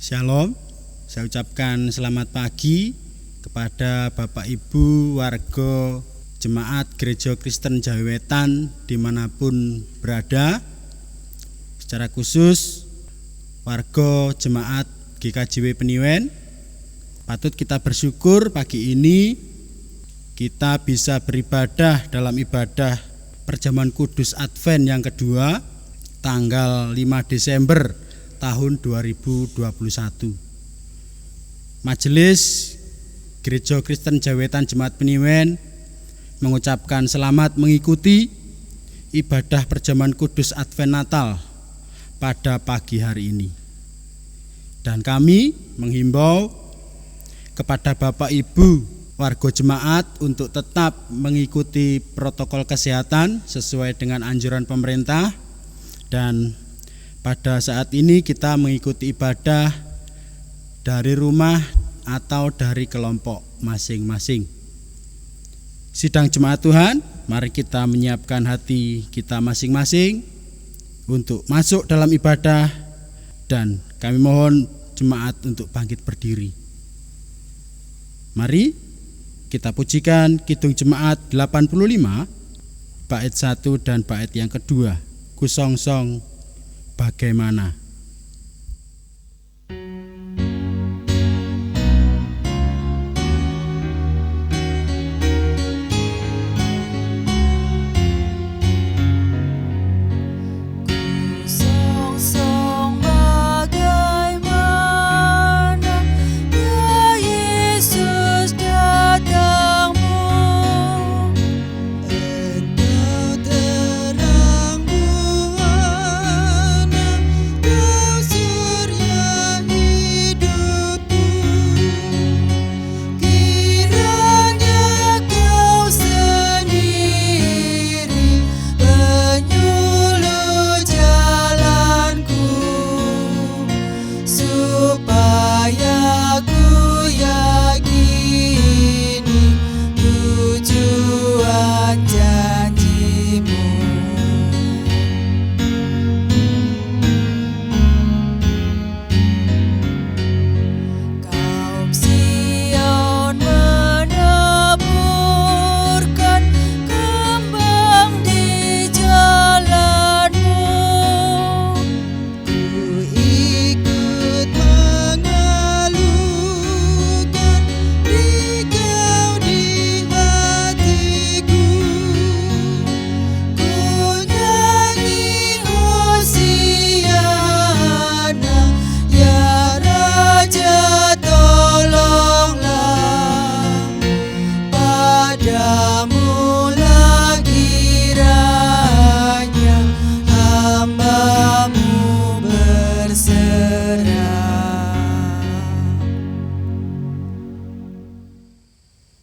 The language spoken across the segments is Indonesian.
Shalom, saya ucapkan selamat pagi kepada Bapak Ibu warga Jemaat Gereja Kristen Jawi Wetan dimanapun berada. Secara khusus warga Jemaat GKJW Peniwen, patut kita bersyukur pagi ini kita bisa beribadah dalam ibadah perjamuan kudus Advent yang kedua tanggal 5 Desember tahun 2021. Majelis Gereja Kristen Jawi Wetan Jemaat Peniwen mengucapkan selamat mengikuti ibadah perjamuan kudus Advent Natal pada pagi hari ini. Dan kami menghimbau kepada Bapak Ibu warga jemaat untuk tetap mengikuti protokol kesehatan sesuai dengan anjuran pemerintah, dan pada saat ini kita mengikuti ibadah dari rumah atau dari kelompok masing-masing. Sidang jemaat Tuhan, mari kita menyiapkan hati kita masing-masing untuk masuk dalam ibadah, dan kami mohon jemaat untuk bangkit berdiri. Mari kita pujikan Kidung Jemaat 85 bait 1 dan bait yang kedua, Kusongsong Bagaimana.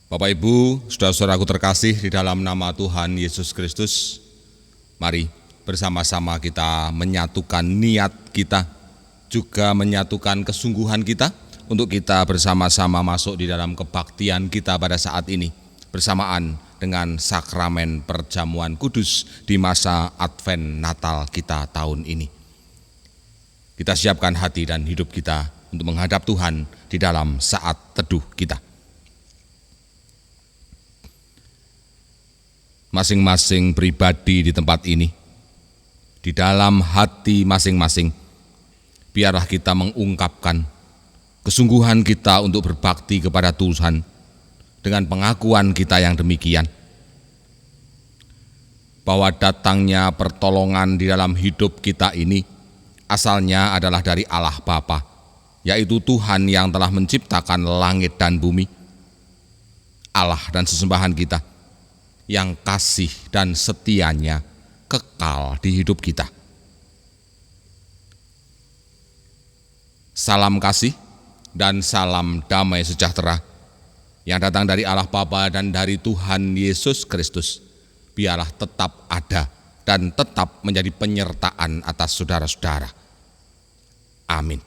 Bapak Ibu, saudara-saudaraku terkasih di dalam nama Tuhan Yesus Kristus, mari bersama-sama kita menyatukan niat kita, juga menyatukan kesungguhan kita untuk kita bersama-sama masuk di dalam kebaktian kita pada saat ini, bersamaan dengan sakramen perjamuan kudus di masa Advent Natal kita tahun ini. Kita siapkan hati dan hidup kita untuk menghadap Tuhan di dalam saat teduh kita. Masing-masing pribadi di tempat ini, di dalam hati masing-masing, biarlah kita mengungkapkan kesungguhan kita untuk berbakti kepada Tuhan dengan pengakuan kita yang demikian, bahwa datangnya pertolongan di dalam hidup kita ini asalnya adalah dari Allah Bapa, yaitu Tuhan yang telah menciptakan langit dan bumi, Allah dan sesembahan kita, yang kasih dan setianya kekal di hidup kita. Salam kasih dan salam damai sejahtera yang datang dari Allah Bapa dan dari Tuhan Yesus Kristus, biarlah tetap ada dan tetap menjadi penyertaan atas saudara-saudara. Amin.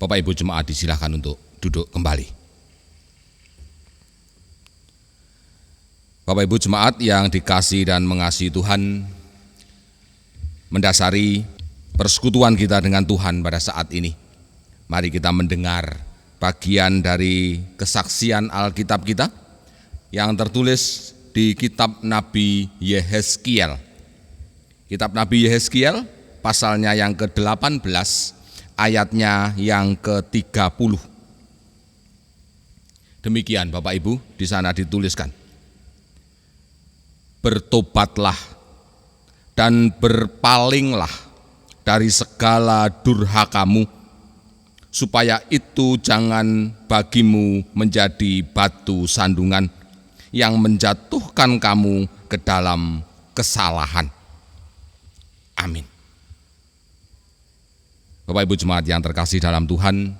Bapak Ibu jemaat disilakan untuk duduk kembali. Bapak Ibu jemaat yang dikasihi dan mengasihi Tuhan, mendasari persekutuan kita dengan Tuhan pada saat ini. Mari kita mendengar bagian dari kesaksian Alkitab kita yang tertulis di kitab Nabi Yehezkiel. Kitab Nabi Yehezkiel pasalnya yang ke-18, ayatnya yang ke-30. Demikian Bapak Ibu, di sana dituliskan, bertobatlah dan berpalinglah dari segala durhakamu, supaya itu jangan bagimu menjadi batu sandungan yang menjatuhkan kamu ke dalam kesalahan. Amin. Bapak Ibu jemaat yang terkasih dalam Tuhan,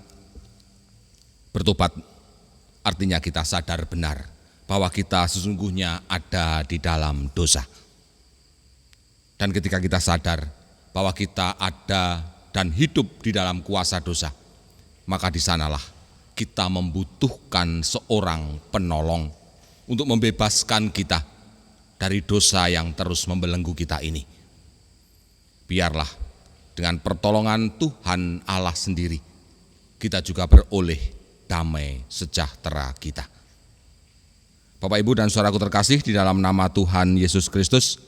bertobat artinya kita sadar benar bahwa kita sesungguhnya ada di dalam dosa. Dan ketika kita sadar bahwa kita ada dan hidup di dalam kuasa dosa, maka di sanalah kita membutuhkan seorang penolong untuk membebaskan kita dari dosa yang terus membelenggu kita ini. Biarlah dengan pertolongan Tuhan Allah sendiri, kita juga beroleh damai sejahtera kita. Bapak, Ibu, dan saudaraku terkasih di dalam nama Tuhan Yesus Kristus,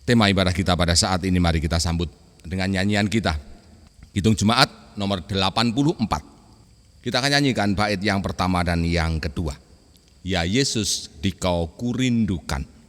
tema ibadah kita pada saat ini mari kita sambut dengan nyanyian kita, Kidung Jemaat nomor 84. Kita akan nyanyikan bait yang pertama dan yang kedua. Ya Yesus, Dikau kurindukan.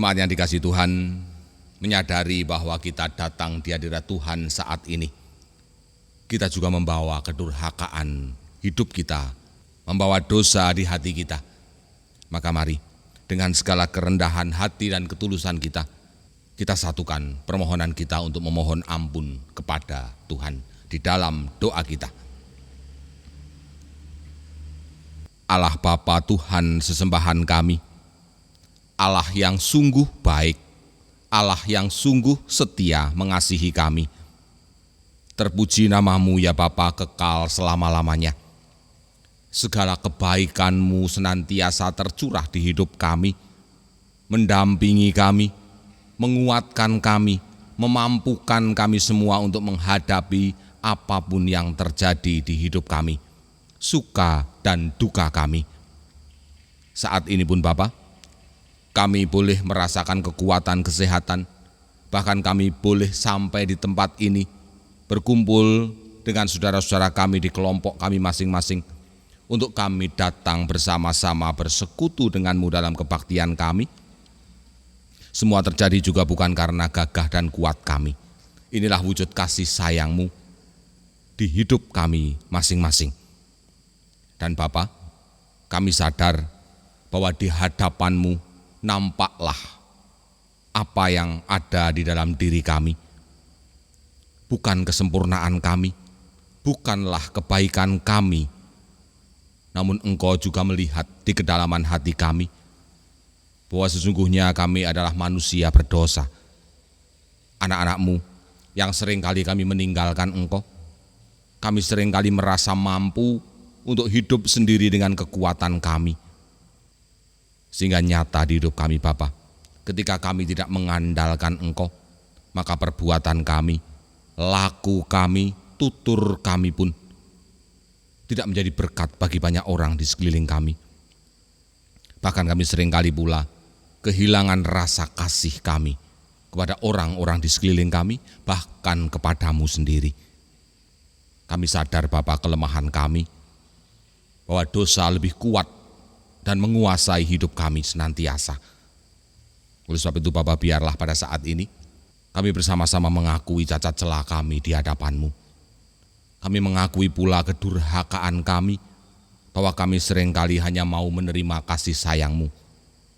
Jemaat yang dikasihi Tuhan, menyadari bahwa kita datang di hadirat Tuhan saat ini. Kita juga membawa kedurhakaan hidup kita, membawa dosa di hati kita. Maka mari, dengan segala kerendahan hati dan ketulusan kita satukan permohonan kita untuk memohon ampun kepada Tuhan di dalam doa kita. Allah Bapa Tuhan sesembahan kami, Allah yang sungguh baik, Allah yang sungguh setia mengasihi kami. Terpuji namamu ya Bapa kekal selama-lamanya. Segala kebaikan-Mu senantiasa tercurah di hidup kami, mendampingi kami, menguatkan kami, memampukan kami semua untuk menghadapi apapun yang terjadi di hidup kami, suka dan duka kami. Saat ini pun Bapa, kami boleh merasakan kekuatan kesehatan, bahkan kami boleh sampai di tempat ini, berkumpul dengan saudara-saudara kami di kelompok kami masing-masing, untuk kami datang bersama-sama bersekutu dengan-Mu dalam kebaktian kami. Semua terjadi juga bukan karena gagah dan kuat kami. Inilah wujud kasih sayang-Mu di hidup kami masing-masing. Dan Bapa, kami sadar bahwa di hadapan-Mu nampaklah apa yang ada di dalam diri kami. Bukan kesempurnaan kami, bukanlah kebaikan kami, namun Engkau juga melihat di kedalaman hati kami bahwa sesungguhnya kami adalah manusia berdosa, anak-anak-Mu yang seringkali kami meninggalkan Engkau. Kami seringkali merasa mampu untuk hidup sendiri dengan kekuatan kami, sehingga nyata di hidup kami Bapa, ketika kami tidak mengandalkan Engkau, maka perbuatan kami, laku kami, tutur kami pun tidak menjadi berkat bagi banyak orang di sekeliling kami. Bahkan kami seringkali pula kehilangan rasa kasih kami kepada orang-orang di sekeliling kami, bahkan kepadamu sendiri. Kami sadar Bapa kelemahan kami, bahwa dosa lebih kuat dan menguasai hidup kami senantiasa. Oleh sebab itu Bapa, biarlah pada saat ini kami bersama-sama mengakui cacat celah kami di hadapan-Mu. Kami mengakui pula kedurhakaan kami, bahwa kami seringkali hanya mau menerima kasih sayang-Mu,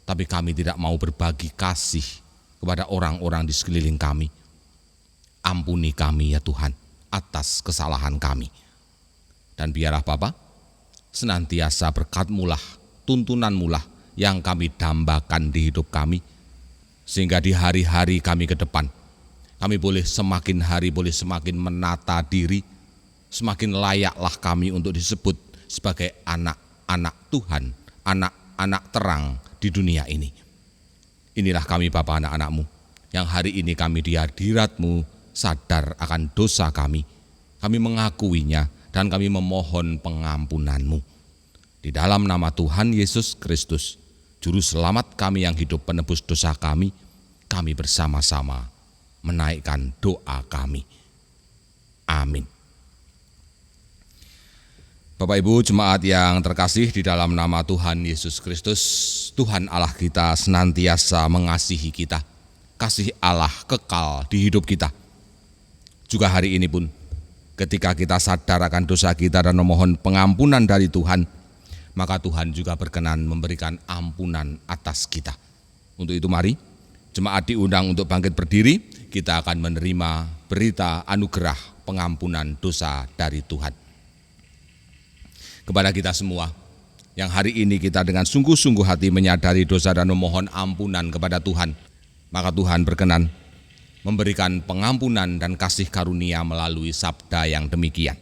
tapi kami tidak mau berbagi kasih kepada orang-orang di sekeliling kami. Ampuni kami ya Tuhan atas kesalahan kami. Dan biarlah Bapa, senantiasa berkat-Mu lah, tuntunan-Mu lah yang kami dambakan di hidup kami, sehingga di hari-hari kami ke depan, kami boleh semakin hari boleh semakin menata diri, semakin layaklah kami untuk disebut sebagai anak-anak Tuhan, anak-anak terang di dunia ini. Inilah kami Bapa, anak-anak-Mu, yang hari ini kami di hadirat-Mu sadar akan dosa kami mengakuinya, dan kami memohon pengampunan-Mu. Di dalam nama Tuhan Yesus Kristus, Juru Selamat kami yang hidup penebus dosa kami bersama-sama menaikkan doa kami. Amin. Bapak Ibu jemaat yang terkasih di dalam nama Tuhan Yesus Kristus, Tuhan Allah kita senantiasa mengasihi kita. Kasih Allah kekal di hidup kita. Juga hari ini pun, ketika kita sadar akan dosa kita dan memohon pengampunan dari Tuhan, maka Tuhan juga berkenan memberikan ampunan atas kita. Untuk itu mari, jemaat diundang untuk bangkit berdiri, kita akan menerima berita anugerah pengampunan dosa dari Tuhan. Kepada kita semua, yang hari ini kita dengan sungguh-sungguh hati menyadari dosa dan memohon ampunan kepada Tuhan, maka Tuhan berkenan memberikan pengampunan dan kasih karunia melalui sabda yang demikian.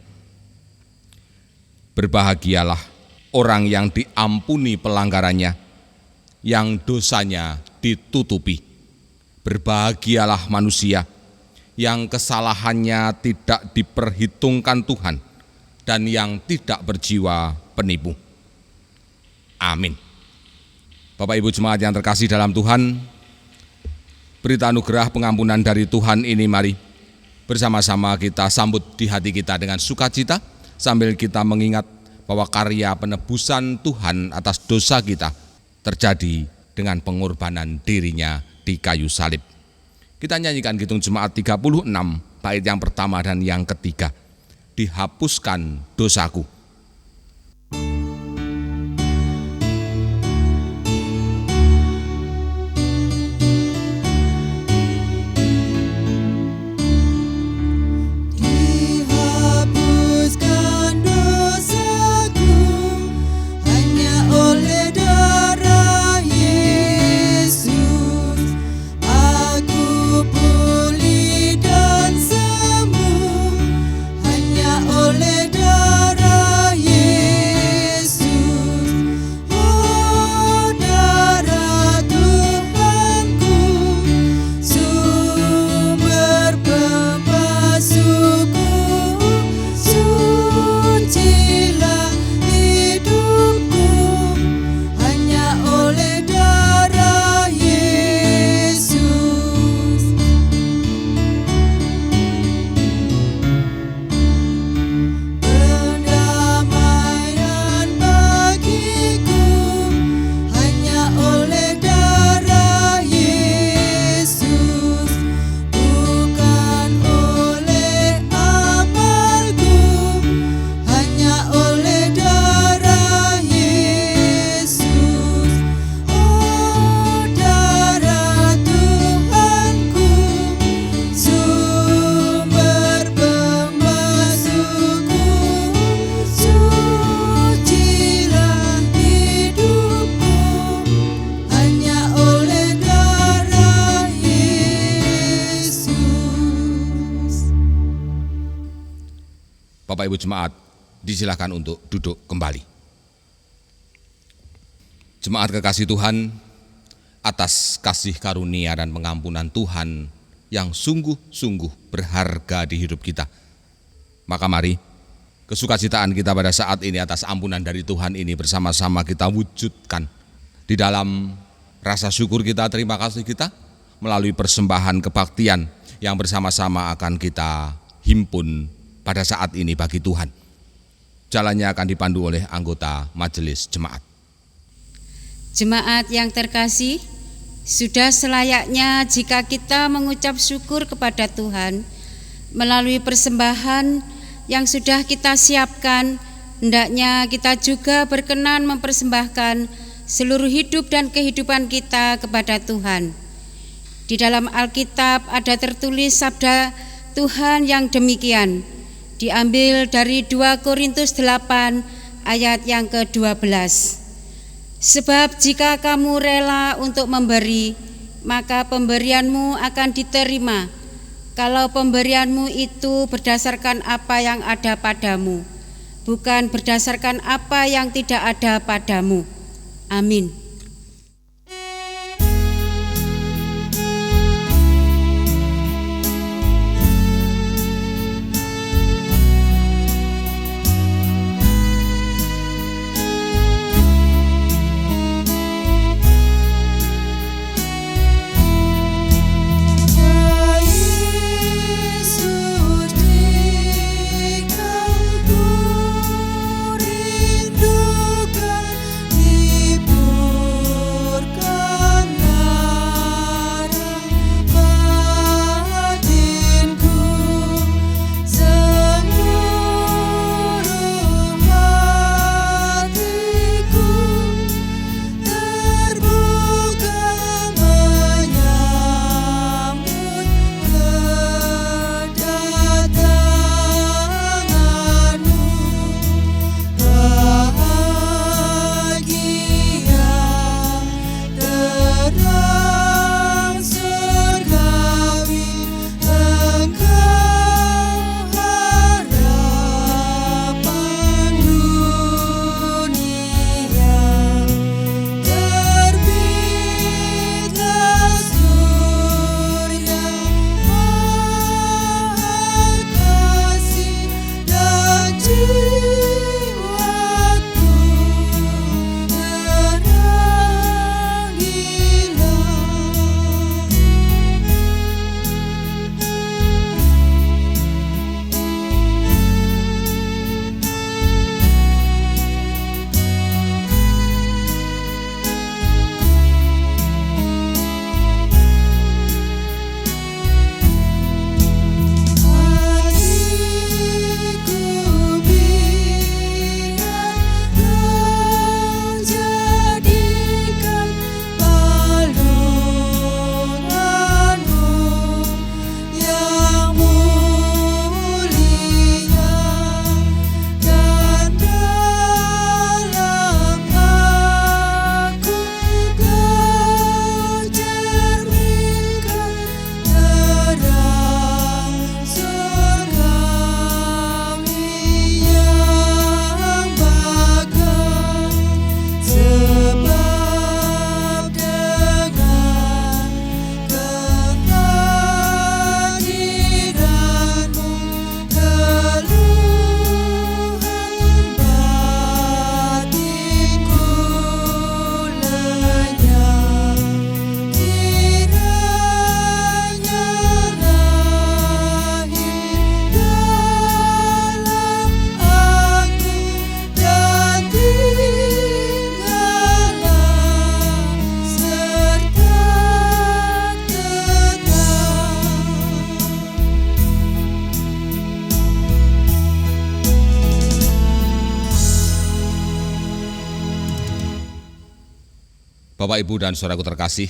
Berbahagialah orang yang diampuni pelanggarannya, yang dosanya ditutupi. Berbahagialah manusia yang kesalahannya tidak diperhitungkan Tuhan, dan yang tidak berjiwa penipu. Amin. Bapak Ibu jemaat yang terkasih dalam Tuhan, berita anugerah pengampunan dari Tuhan ini mari bersama-sama kita sambut di hati kita dengan sukacita, sambil kita mengingat bahwa karya penebusan Tuhan atas dosa kita terjadi dengan pengorbanan dirinya di kayu salib. Kita nyanyikan Kidung Jemaat 36, bait yang pertama dan yang ketiga. Dihapuskan dosaku. Bapak Ibu Jemaat, disilakan untuk duduk kembali. Jemaat kekasih Tuhan, atas kasih karunia dan pengampunan Tuhan yang sungguh-sungguh berharga di hidup kita, maka mari kesukacitaan kita pada saat ini atas ampunan dari Tuhan ini bersama-sama kita wujudkan di dalam rasa syukur kita, terima kasih kita melalui persembahan kebaktian yang bersama-sama akan kita himpun pada saat ini bagi Tuhan. Jalannya akan dipandu oleh anggota majelis jemaat. Jemaat yang terkasih, sudah selayaknya jika kita mengucap syukur kepada Tuhan melalui persembahan yang sudah kita siapkan. Hendaknya kita juga berkenan mempersembahkan seluruh hidup dan kehidupan kita kepada Tuhan. Di dalam Alkitab ada tertulis sabda Tuhan yang demikian, diambil dari 2 Korintus 8 ayat yang ke-12. Sebab jika kamu rela untuk memberi, maka pemberianmu akan diterima, kalau pemberianmu itu berdasarkan apa yang ada padamu, bukan berdasarkan apa yang tidak ada padamu. Amin. Rindukan di Bapak, Ibu, dan saudaraku terkasih,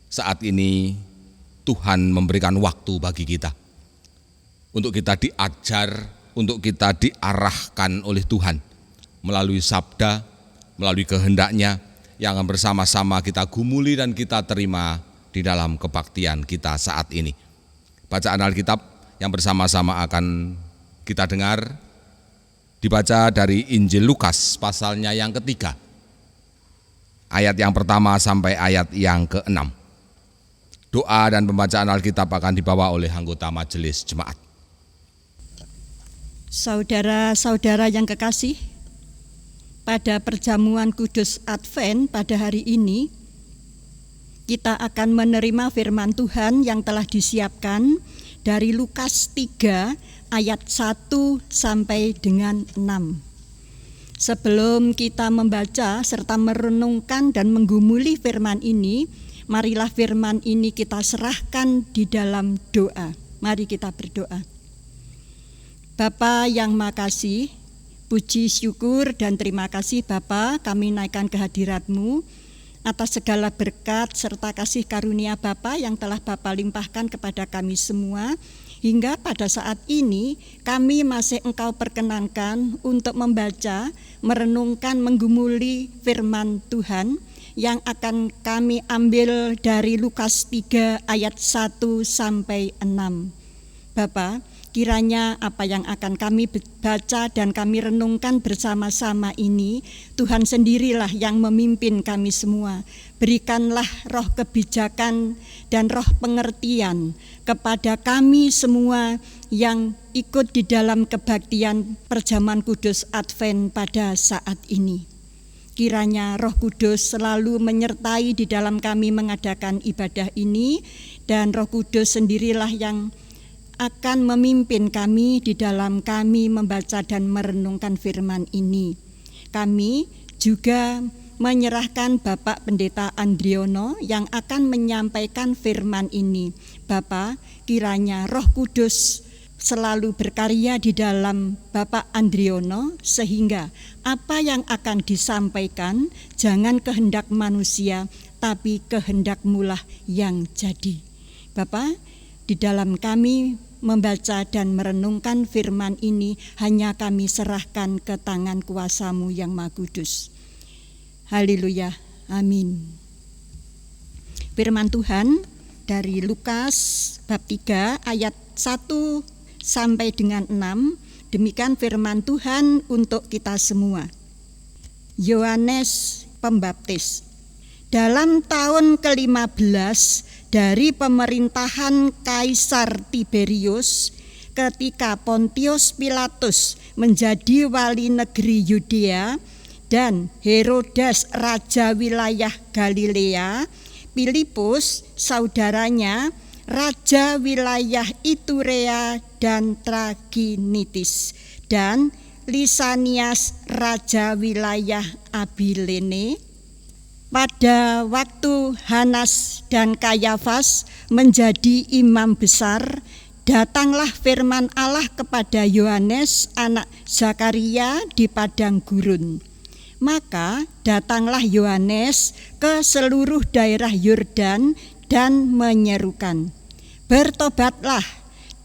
saat ini Tuhan memberikan waktu bagi kita untuk kita diajar, untuk kita diarahkan oleh Tuhan melalui sabda, melalui kehendaknya yang akan bersama-sama kita gumuli dan kita terima di dalam kebaktian kita saat ini. Bacaan Alkitab yang bersama-sama akan kita dengar dibaca dari Injil Lukas pasalnya yang ketiga, ayat yang pertama sampai ayat yang ke-6. Doa dan pembacaan Alkitab akan dibawa oleh anggota majelis jemaat. Saudara-saudara yang kekasih, pada perjamuan Kudus Advent pada hari ini, kita akan menerima firman Tuhan yang telah disiapkan dari Lukas 3 ayat 1 sampai dengan 6. Sebelum kita membaca serta merenungkan dan menggumuli firman ini, marilah firman ini kita serahkan di dalam doa. Mari kita berdoa. Bapa yang makasih, puji, syukur, dan terima kasih Bapa, kami naikkan kehadirat-Mu atas segala berkat serta kasih karunia Bapa yang telah Bapa limpahkan kepada kami semua. Hingga pada saat ini kami masih Engkau perkenankan untuk membaca, merenungkan, menggumuli firman Tuhan yang akan kami ambil dari Lukas 3 ayat 1 sampai 6. Bapa, kiranya apa yang akan kami baca dan kami renungkan bersama-sama ini, Tuhan sendirilah yang memimpin kami semua. Berikanlah roh kebijakan dan roh pengertian kepada kami semua yang ikut di dalam kebaktian perjamuan kudus Advent pada saat ini. Kiranya Roh Kudus selalu menyertai di dalam kami mengadakan ibadah ini, dan Roh Kudus sendirilah yang akan memimpin kami di dalam kami membaca dan merenungkan firman ini. Kami juga menyerahkan Bapak Pendeta Andriono yang akan menyampaikan firman ini. Bapak, kiranya Roh Kudus selalu berkarya di dalam Bapak Andriono, sehingga apa yang akan disampaikan jangan kehendak manusia, tapi kehendak-Mu lah yang jadi. Bapak, di dalam kami membaca dan merenungkan firman ini, hanya kami serahkan ke tangan kuasa-Mu yang Maha Kudus. Haleluya, amin. Firman Tuhan dari Lukas bab 3 ayat 1 sampai dengan 6, demikian firman Tuhan untuk kita semua. Yohanes Pembaptis. Dalam tahun ke-15 dari pemerintahan Kaisar Tiberius, ketika Pontius Pilatus menjadi wali negeri Yudea dan Herodes raja wilayah Galilea, Filipus saudaranya raja wilayah Iturea dan Traginitis, dan Lisanias raja wilayah Abilene. Pada waktu Hanas dan Kayafas menjadi imam besar, datanglah firman Allah kepada Yohanes anak Zakaria di padang gurun. Maka datanglah Yohanes ke seluruh daerah Yordan dan menyerukan, "Bertobatlah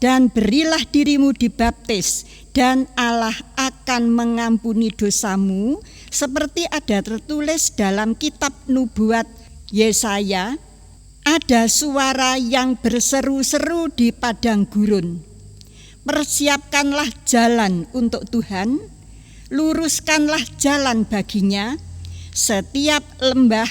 dan berilah dirimu dibaptis, dan Allah akan mengampuni dosamu, seperti ada tertulis dalam kitab nubuat Yesaya." Ada suara yang berseru-seru di padang gurun, "Persiapkanlah jalan untuk Tuhan, luruskanlah jalan baginya. Setiap lembah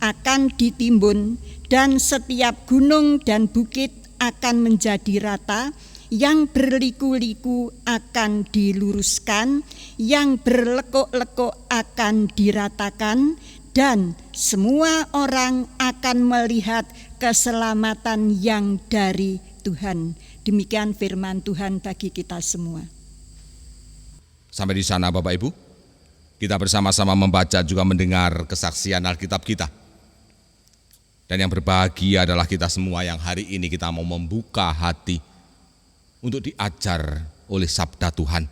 akan ditimbun, dan setiap gunung dan bukit akan menjadi rata, yang berliku-liku akan diluruskan, yang berlekuk-lekuk akan diratakan, dan semua orang akan melihat keselamatan yang dari Tuhan." Demikian firman Tuhan bagi kita semua. Sampai di sana Bapak Ibu, kita bersama-sama membaca juga mendengar kesaksian Alkitab kita. Dan yang berbahagia adalah kita semua yang hari ini kita mau membuka hati untuk diajar oleh sabda Tuhan,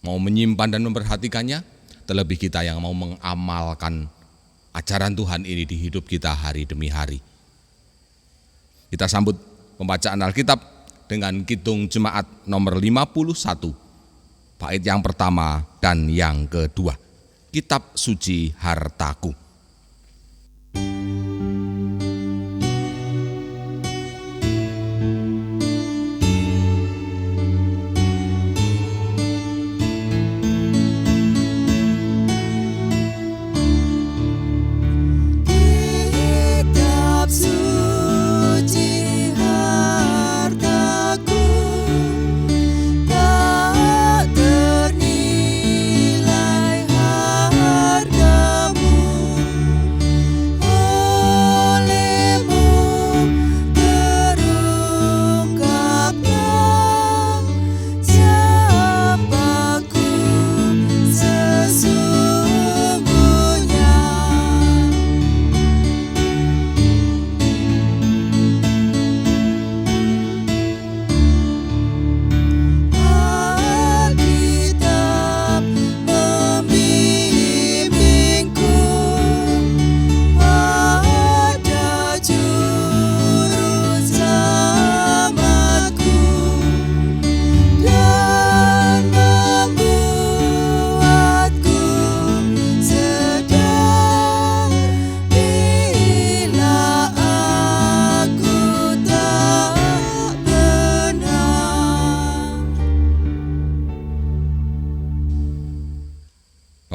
mau menyimpan dan memperhatikannya, terlebih kita yang mau mengamalkan ajaran Tuhan ini di hidup kita hari demi hari. Kita sambut pembacaan Alkitab dengan Kidung Jemaat nomor 51, bait yang pertama dan yang kedua. Kitab Suci Hartaku.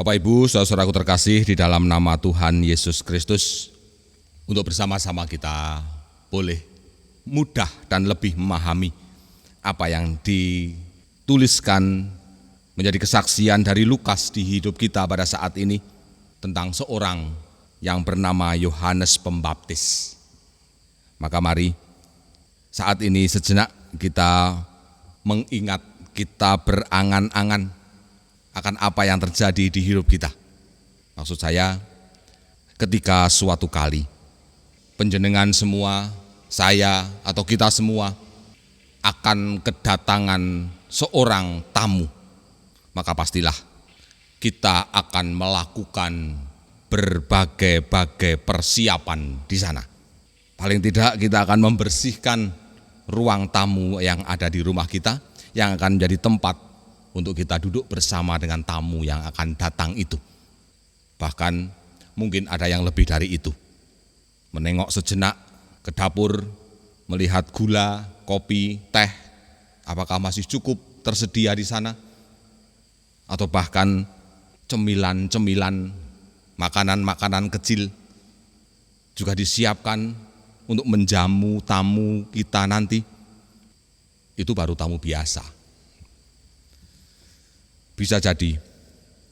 Bapak Ibu, saudara-saudaraku terkasih di dalam nama Tuhan Yesus Kristus, untuk bersama-sama kita boleh mudah dan lebih memahami apa yang dituliskan menjadi kesaksian dari Lukas di hidup kita pada saat ini tentang seorang yang bernama Yohanes Pembaptis. Maka mari saat ini sejenak kita mengingat, kita berangan-angan akan apa yang terjadi di hidup kita. Maksud saya, ketika suatu kali panjenengan semua, saya atau kita semua akan kedatangan seorang tamu, maka pastilah kita akan melakukan berbagai-bagai persiapan di sana. Paling tidak kita akan membersihkan ruang tamu yang ada di rumah kita, yang akan menjadi tempat untuk kita duduk bersama dengan tamu yang akan datang itu. Bahkan mungkin ada yang lebih dari itu. Menengok sejenak ke dapur, melihat gula, kopi, teh, apakah masih cukup tersedia di sana? Atau bahkan cemilan-cemilan, makanan-makanan kecil juga disiapkan untuk menjamu tamu kita nanti. Itu baru tamu biasa. Bisa jadi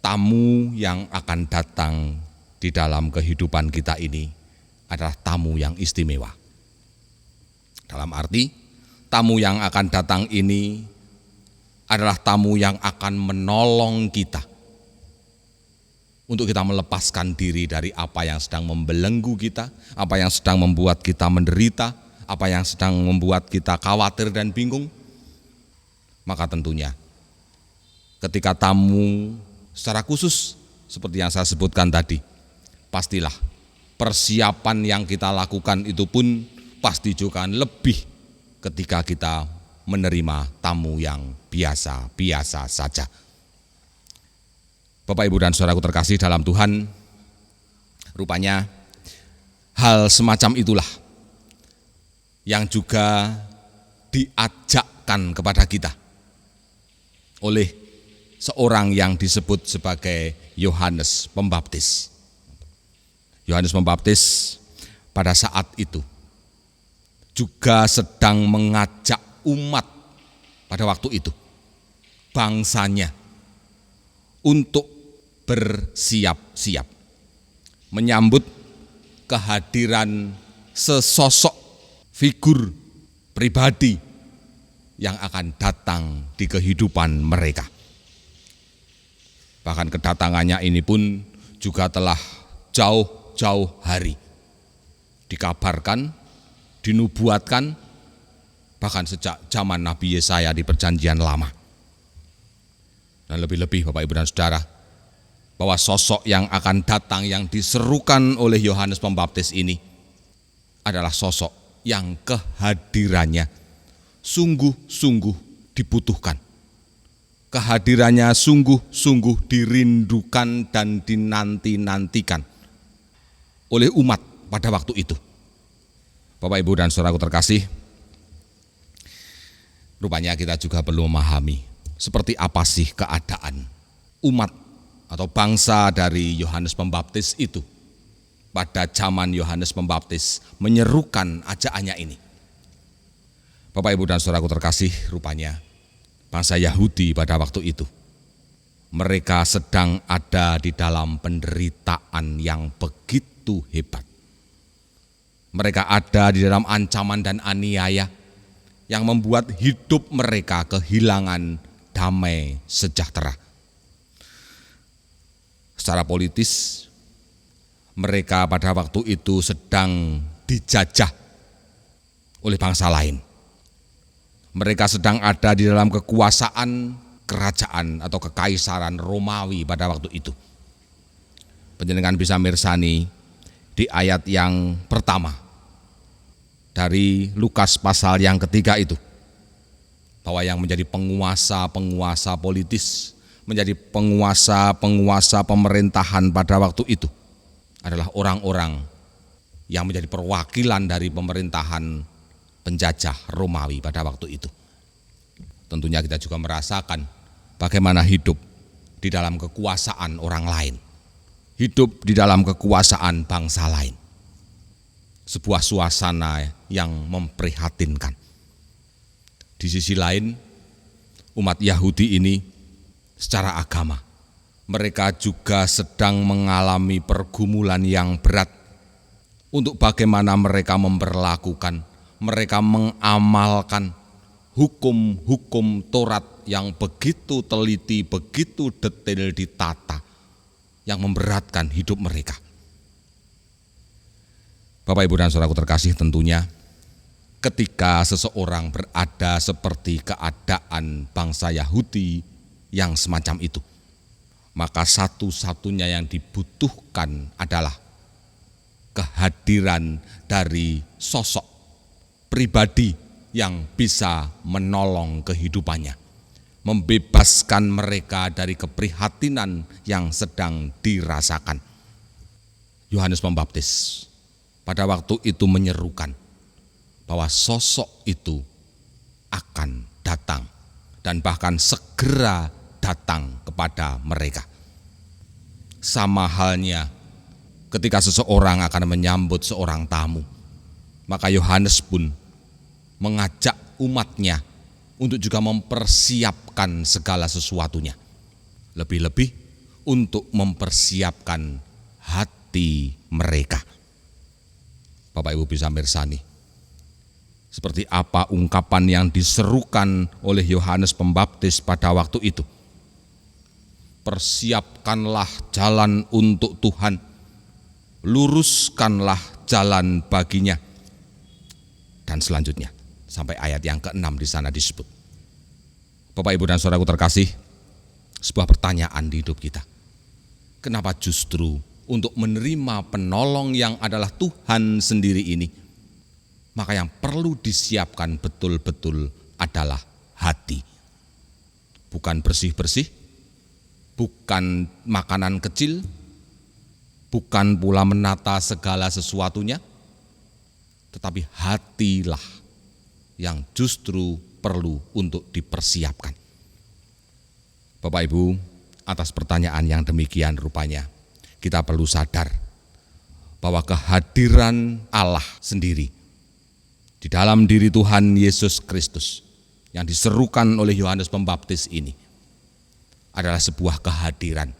tamu yang akan datang di dalam kehidupan kita ini adalah tamu yang istimewa. Dalam arti, tamu yang akan datang ini adalah tamu yang akan menolong kita untuk kita melepaskan diri dari apa yang sedang membelenggu kita, apa yang sedang membuat kita menderita, apa yang sedang membuat kita khawatir dan bingung. Maka tentunya ketika tamu secara khusus seperti yang saya sebutkan tadi, pastilah persiapan yang kita lakukan itu pun pasti juga lebih ketika kita menerima tamu yang biasa-biasa saja. Bapak, Ibu, dan saudaraku terkasih dalam Tuhan, rupanya hal semacam itulah yang juga diajakkan kepada kita oleh seorang yang disebut sebagai Yohanes Pembaptis. Yohanes Pembaptis pada saat itu juga sedang mengajak umat pada waktu itu, bangsanya, untuk bersiap-siap menyambut kehadiran sesosok figur pribadi yang akan datang di kehidupan mereka. Bahkan kedatangannya ini pun juga telah jauh-jauh hari dikabarkan, dinubuatkan, bahkan sejak zaman Nabi Yesaya di Perjanjian Lama. Dan lebih-lebih Bapak, Ibu, dan Saudara, bahwa sosok yang akan datang yang diserukan oleh Yohanes Pembaptis ini adalah sosok yang kehadirannya sungguh-sungguh dibutuhkan. Kehadirannya sungguh-sungguh dirindukan dan dinanti-nantikan oleh umat pada waktu itu. Bapak, Ibu, dan saudaraku terkasih, rupanya kita juga perlu memahami seperti apa sih keadaan umat atau bangsa dari Yohanes Pembaptis itu pada zaman Yohanes Pembaptis menyerukan ajakannya ini. Bapak, Ibu, dan saudaraku terkasih, rupanya bangsa Yahudi pada waktu itu mereka sedang ada di dalam penderitaan yang begitu hebat. Mereka ada di dalam ancaman dan aniaya yang membuat hidup mereka kehilangan damai sejahtera. Secara politis, mereka pada waktu itu sedang dijajah oleh bangsa lain. Mereka sedang ada di dalam kekuasaan kerajaan atau kekaisaran Romawi pada waktu itu. Panjenengan bisa mirsani di ayat yang pertama dari Lukas pasal yang ketiga itu, bahwa yang menjadi penguasa-penguasa politis, menjadi penguasa-penguasa pemerintahan pada waktu itu adalah orang-orang yang menjadi perwakilan dari pemerintahan penjajah Romawi pada waktu itu. Tentunya kita juga merasakan bagaimana hidup di dalam kekuasaan orang lain, hidup di dalam kekuasaan bangsa lain. Sebuah suasana yang memprihatinkan. Di sisi lain, umat Yahudi ini secara agama, mereka juga sedang mengalami pergumulan yang berat untuk bagaimana mereka memperlakukan, mereka mengamalkan hukum-hukum Taurat yang begitu teliti, begitu detail ditata, yang memberatkan hidup mereka. Bapak, Ibu, dan saudaraku terkasih, tentunya ketika seseorang berada seperti keadaan bangsa Yahudi yang semacam itu, maka satu-satunya yang dibutuhkan adalah kehadiran dari sosok pribadi yang bisa menolong kehidupannya, membebaskan mereka dari keprihatinan yang sedang dirasakan. Yohanes Pembaptis pada waktu itu menyerukan bahwa sosok itu akan datang dan bahkan segera datang kepada mereka. Sama halnya ketika seseorang akan menyambut seorang tamu, maka Yohanes pun mengajak umatnya untuk juga mempersiapkan segala sesuatunya. Lebih-lebih untuk mempersiapkan hati mereka. Bapak, Ibu, bisa mirsani seperti apa ungkapan yang diserukan oleh Yohanes Pembaptis pada waktu itu. Persiapkanlah jalan untuk Tuhan, luruskanlah jalan baginya. Dan selanjutnya sampai ayat yang ke-6 di sana disebut. Bapak, Ibu, dan saudaraku terkasih, sebuah pertanyaan di hidup kita. Kenapa justru untuk menerima penolong yang adalah Tuhan sendiri ini, maka yang perlu disiapkan betul-betul adalah hati. Bukan bersih-bersih, bukan makanan kecil, bukan pula menata segala sesuatunya, tetapi hatilah yang justru perlu untuk dipersiapkan. Bapak, Ibu, atas pertanyaan yang demikian rupanya kita perlu sadar bahwa kehadiran Allah sendiri di dalam diri Tuhan Yesus Kristus yang diserukan oleh Yohanes Pembaptis ini adalah sebuah kehadiran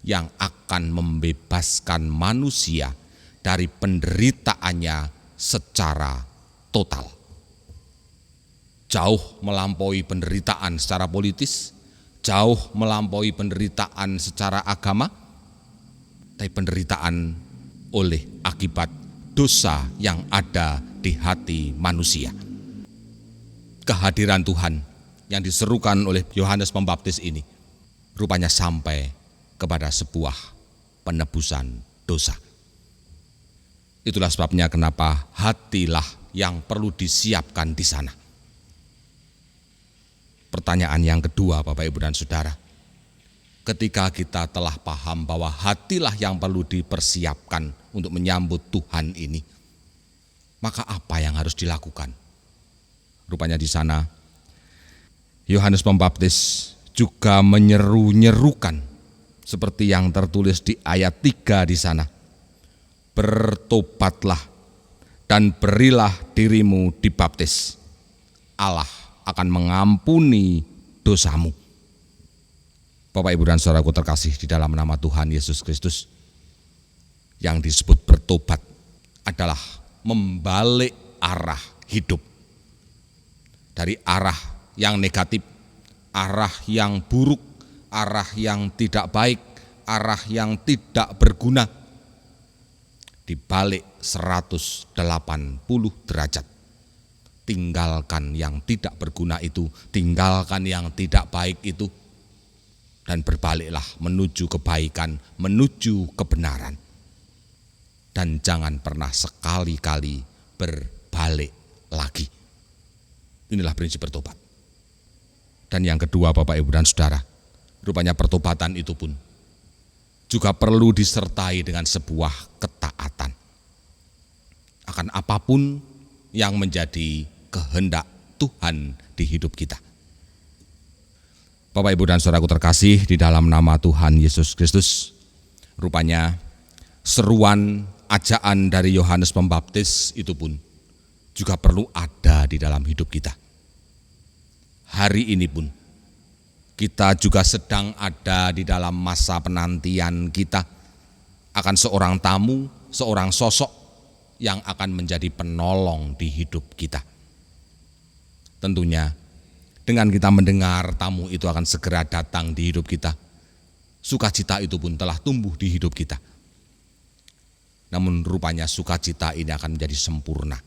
yang akan membebaskan manusia dari penderitaannya secara total. Jauh melampaui penderitaan secara politis, jauh melampaui penderitaan secara agama, tapi penderitaan oleh akibat dosa yang ada di hati manusia. Kehadiran Tuhan yang diserukan oleh Yohanes Pembaptis ini rupanya sampai kepada sebuah penebusan dosa. Itulah sebabnya kenapa hatilah yang perlu disiapkan di sana. Pertanyaan yang kedua, Bapak, Ibu, dan Saudara. Ketika kita telah paham bahwa hatilah yang perlu dipersiapkan untuk menyambut Tuhan ini, maka apa yang harus dilakukan? Rupanya di sana Yohanes Pembaptis juga menyeru-nyerukan seperti yang tertulis di ayat 3 di sana. Bertobatlah dan berilah dirimu dibaptis. Allah akan mengampuni dosamu. Bapak, Ibu, dan Saudaraku terkasih di dalam nama Tuhan Yesus Kristus, yang disebut bertobat adalah membalik arah hidup dari arah yang negatif, arah yang buruk, arah yang tidak baik, arah yang tidak berguna, dibalik 180 derajat. Tinggalkan yang tidak berguna itu, tinggalkan yang tidak baik itu, dan berbaliklah menuju kebaikan, menuju kebenaran. Dan jangan pernah sekali-kali berbalik lagi. Inilah prinsip bertobat. Dan yang kedua, Bapak, Ibu, dan Saudara, rupanya pertobatan itu pun juga perlu disertai dengan sebuah ketaatan akan apapun yang menjadi kehendak Tuhan di hidup kita. Bapak, Ibu, dan Saudaraku terkasih di dalam nama Tuhan Yesus Kristus, rupanya seruan ajaan dari Yohanes Pembaptis itu pun juga perlu ada di dalam hidup kita. Hari ini pun kita juga sedang ada di dalam masa penantian kita akan seorang tamu, seorang sosok yang akan menjadi penolong di hidup kita. Tentunya dengan kita mendengar tamu itu akan segera datang di hidup kita, sukacita itu pun telah tumbuh di hidup kita. Namun rupanya sukacita ini akan menjadi sempurna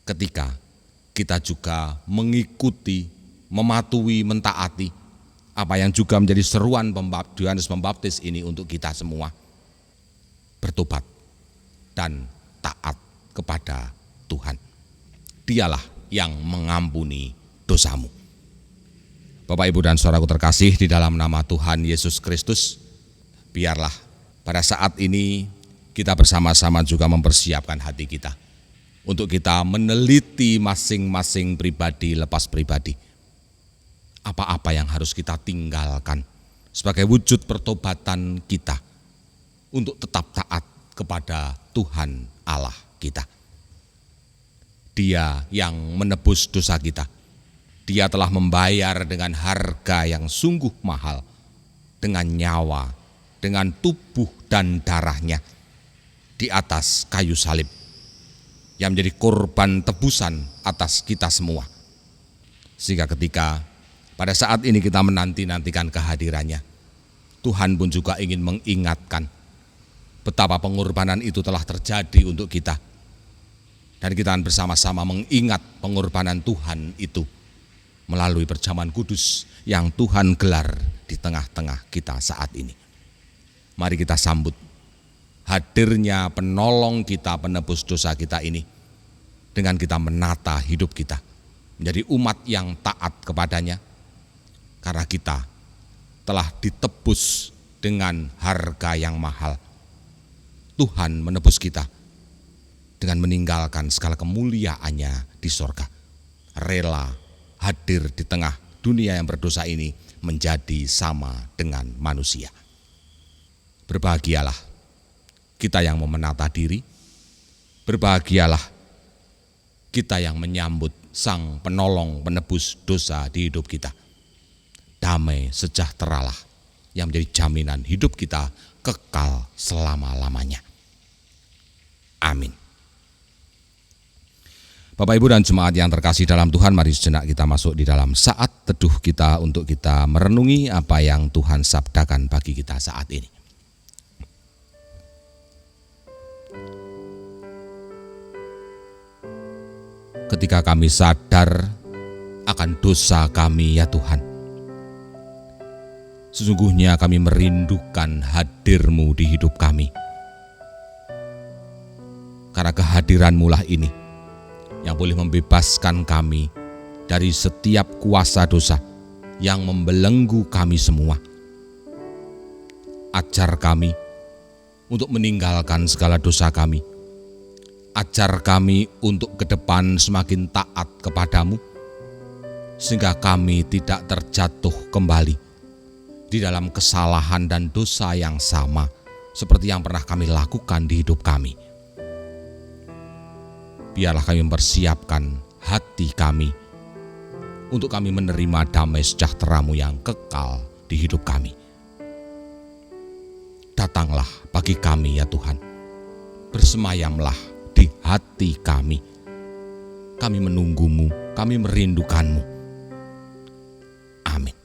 ketika kita juga mengikuti, mematuhi, mentaati apa yang juga menjadi seruan Yohanes Pembaptis ini untuk kita semua. Bertobat dan taat kepada Tuhan. Dialah yang mengampuni dosamu. Bapak, Ibu, dan Saudaraku terkasih di dalam nama Tuhan Yesus Kristus, biarlah pada saat ini kita bersama-sama juga mempersiapkan hati kita untuk kita meneliti masing-masing pribadi lepas pribadi. Apa-apa yang harus kita tinggalkan sebagai wujud pertobatan kita untuk tetap taat kepada Tuhan Allah kita. Dia yang menebus dosa kita. Dia telah membayar dengan harga yang sungguh mahal, dengan nyawa, dengan tubuh dan darahnya di atas kayu salib, yang menjadi korban tebusan atas kita semua. Sehingga ketika pada saat ini kita menanti-nantikan kehadirannya, Tuhan pun juga ingin mengingatkan betapa pengorbanan itu telah terjadi untuk kita. Dan kita akan bersama-sama mengingat pengorbanan Tuhan itu melalui perjamuan kudus yang Tuhan gelar di tengah-tengah kita saat ini. Mari kita sambut hadirnya penolong kita, penebus dosa kita ini, dengan kita menata hidup kita menjadi umat yang taat kepadanya, karena kita telah ditebus dengan harga yang mahal. Tuhan menebus kita dengan meninggalkan segala kemuliaannya di sorga, rela hadir di tengah dunia yang berdosa ini menjadi sama dengan manusia. Berbahagialah kita yang mau menata diri, berbahagialah kita yang menyambut Sang Penolong penebus dosa di hidup kita. Damai sejahteralah yang menjadi jaminan hidup kita kekal selama-lamanya. Amin. Bapak, Ibu, dan jemaat yang terkasih dalam Tuhan, mari sejenak kita masuk di dalam saat teduh kita untuk kita merenungi apa yang Tuhan sabdakan bagi kita saat ini. Ketika kami sadar akan dosa kami, ya Tuhan, Sesungguhnya kami merindukan hadir-Mu di hidup kami. Karena kehadiran-Mu lah ini yang boleh membebaskan kami dari setiap kuasa dosa yang membelenggu kami semua. Ajar kami untuk meninggalkan segala dosa kami. Ajar kami untuk ke depan semakin taat kepadamu, sehingga kami tidak terjatuh kembali di dalam kesalahan dan dosa yang sama seperti yang pernah kami lakukan di hidup kami. Biarlah kami mempersiapkan hati kami untuk kami menerima damai sejahtera-Mu yang kekal di hidup kami. Datanglah bagi kami ya Tuhan, bersemayamlah di hati kami. Kami menunggu-Mu, kami merindukan-Mu. Amin.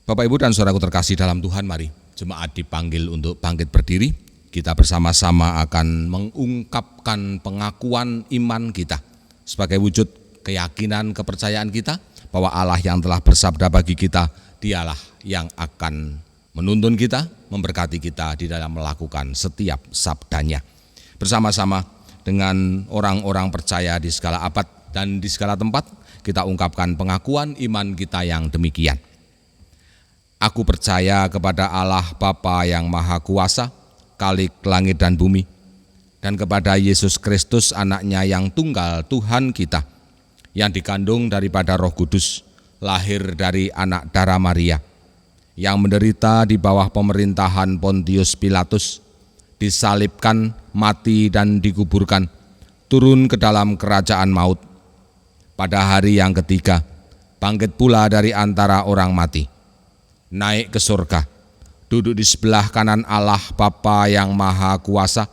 Bapak, Ibu, dan saudaraku terkasih dalam Tuhan, mari jemaat dipanggil untuk bangkit berdiri. Kita bersama-sama akan mengungkapkan pengakuan iman kita sebagai wujud keyakinan kepercayaan kita bahwa Allah yang telah bersabda bagi kita, Dialah yang akan menuntun kita, memberkati kita di dalam melakukan setiap sabdanya. Bersama-sama dengan orang-orang percaya di segala abad dan di segala tempat, kita ungkapkan pengakuan iman kita yang demikian. Aku percaya kepada Allah Bapa yang Maha Kuasa, Khalik langit dan bumi, dan kepada Yesus Kristus anaknya yang tunggal Tuhan kita, yang dikandung daripada Roh Kudus, lahir dari anak darah Maria, yang menderita di bawah pemerintahan Pontius Pilatus, disalibkan, mati dan dikuburkan, turun ke dalam kerajaan maut. Pada hari yang ketiga, bangkit pula dari antara orang mati, naik ke surga, duduk di sebelah kanan Allah Bapa yang Maha Kuasa,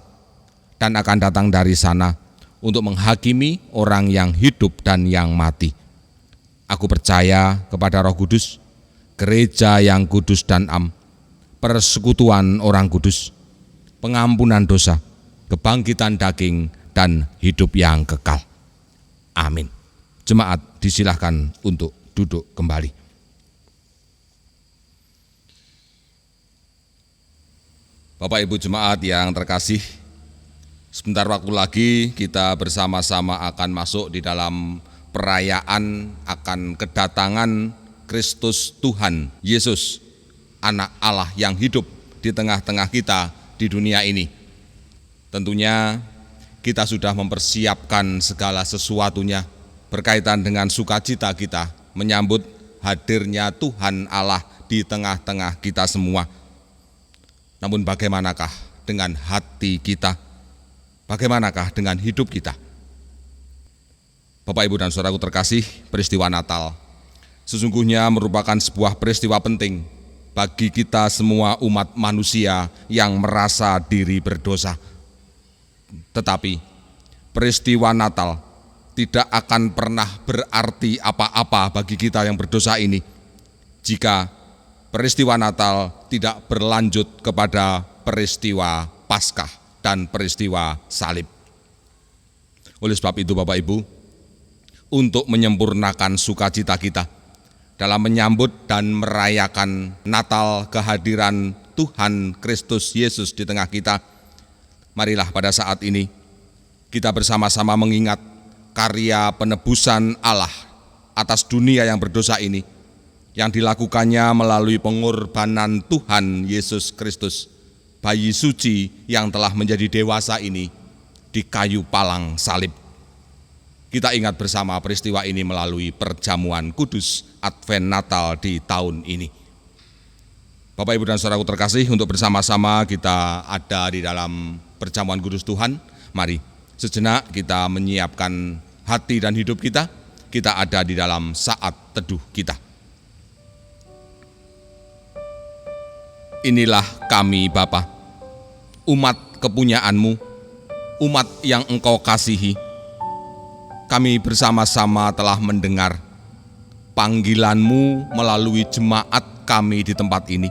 dan akan datang dari sana untuk menghakimi orang yang hidup dan yang mati. Aku percaya kepada Roh Kudus, gereja yang kudus dan am, persekutuan orang kudus, pengampunan dosa, kebangkitan daging, dan hidup yang kekal. Amin. Jemaat disilahkan untuk duduk kembali. Bapak Ibu jemaat yang terkasih, sebentar waktu lagi kita bersama-sama akan masuk di dalam perayaan akan kedatangan Kristus Tuhan Yesus, anak Allah yang hidup di tengah-tengah kita di dunia ini. Tentunya kita sudah mempersiapkan segala sesuatunya berkaitan dengan sukacita kita menyambut hadirnya Tuhan Allah di tengah-tengah kita semua. Namun bagaimanakah dengan hati kita? Bagaimanakah dengan hidup kita? Bapak, Ibu, dan saudaraku terkasih, peristiwa Natal sesungguhnya merupakan sebuah peristiwa penting bagi kita semua umat manusia yang merasa diri berdosa. Tetapi peristiwa Natal tidak akan pernah berarti apa-apa bagi kita yang berdosa ini jika peristiwa Natal tidak berlanjut kepada peristiwa Paskah dan peristiwa salib. Oleh sebab itu Bapak Ibu, untuk menyempurnakan sukacita kita dalam menyambut dan merayakan Natal kehadiran Tuhan Kristus Yesus di tengah kita, marilah pada saat ini kita bersama-sama mengingat karya penebusan Allah atas dunia yang berdosa ini, yang dilakukannya melalui pengorbanan Tuhan Yesus Kristus, bayi suci yang telah menjadi dewasa ini di kayu palang salib. Kita ingat bersama peristiwa ini melalui perjamuan kudus Advent Natal di tahun ini. Bapak, Ibu, dan saudaraku terkasih, untuk bersama-sama kita ada di dalam perjamuan kudus Tuhan, mari sejenak kita menyiapkan hati dan hidup kita. Kita ada di dalam saat teduh kita. Inilah kami Bapa, umat kepunyaan-Mu, umat yang Engkau kasihi. Kami bersama-sama telah mendengar panggilan-Mu melalui jemaat kami di tempat ini,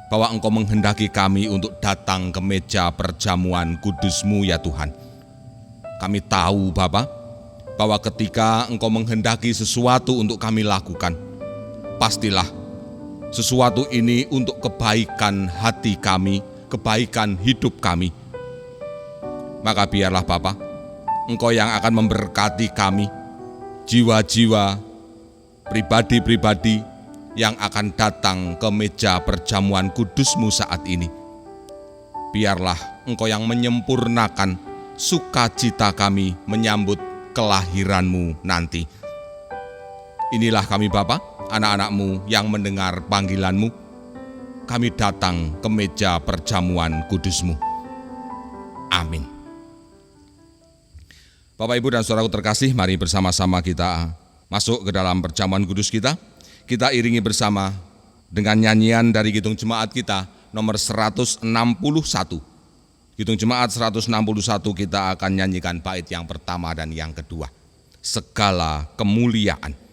bahwa Engkau menghendaki kami untuk datang ke meja perjamuan kudus-Mu ya Tuhan. Kami tahu Bapa, bahwa ketika Engkau menghendaki sesuatu untuk kami lakukan, pastilah sesuatu ini untuk kebaikan hati kami, kebaikan hidup kami. Maka biarlah Bapa, Engkau yang akan memberkati kami, jiwa-jiwa, pribadi-pribadi yang akan datang ke meja perjamuan kudus-Mu saat ini. Biarlah Engkau yang menyempurnakan sukacita kami menyambut kelahiran-Mu nanti. Inilah kami Bapa, anak-anak-Mu yang mendengar panggilan-Mu. Kami datang ke meja perjamuan kudus-Mu. Amin. Bapak, Ibu, dan saudaraku terkasih, mari bersama-sama kita masuk ke dalam perjamuan kudus kita. Kita iringi bersama dengan nyanyian dari Kidung Jemaat kita nomor 161. Kidung Jemaat 161 kita akan nyanyikan bait yang pertama dan yang kedua. Segala kemuliaan.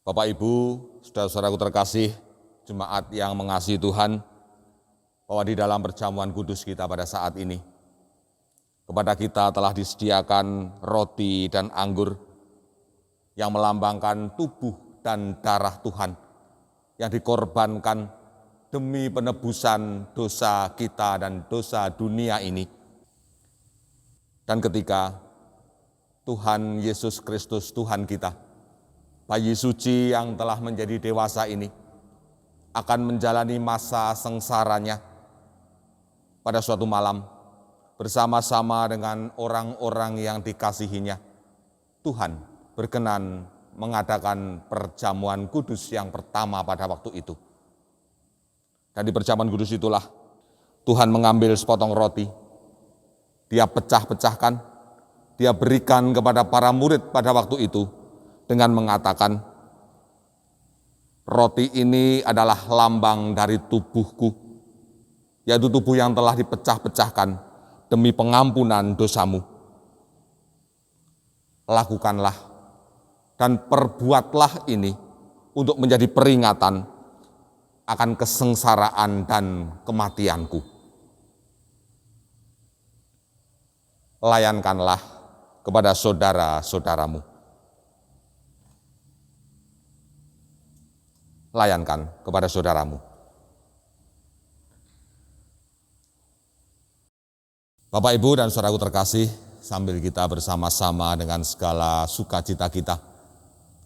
Bapak, Ibu, saudara-saudaraku terkasih, jemaat yang mengasihi Tuhan, bahwa di dalam perjamuan kudus kita pada saat ini, kepada kita telah disediakan roti dan anggur yang melambangkan tubuh dan darah Tuhan yang dikorbankan demi penebusan dosa kita dan dosa dunia ini. Dan ketika Tuhan Yesus Kristus, Tuhan kita, bayi suci yang telah menjadi dewasa ini, akan menjalani masa sengsaranya pada suatu malam, bersama-sama dengan orang-orang yang dikasihinya, Tuhan berkenan mengadakan perjamuan kudus yang pertama pada waktu itu. Dan di perjamuan kudus itulah Tuhan mengambil sepotong roti, Dia pecah-pecahkan, Dia berikan kepada para murid pada waktu itu dengan mengatakan, roti ini adalah lambang dari tubuhku, yaitu tubuh yang telah dipecah-pecahkan demi pengampunan dosamu. Lakukanlah dan perbuatlah ini untuk menjadi peringatan akan kesengsaraan dan kematianku. Layankanlah kepada saudara-saudaramu. Layankan kepada saudaramu. Bapak, Ibu, dan saudaraku terkasih, sambil kita bersama-sama dengan segala sukacita kita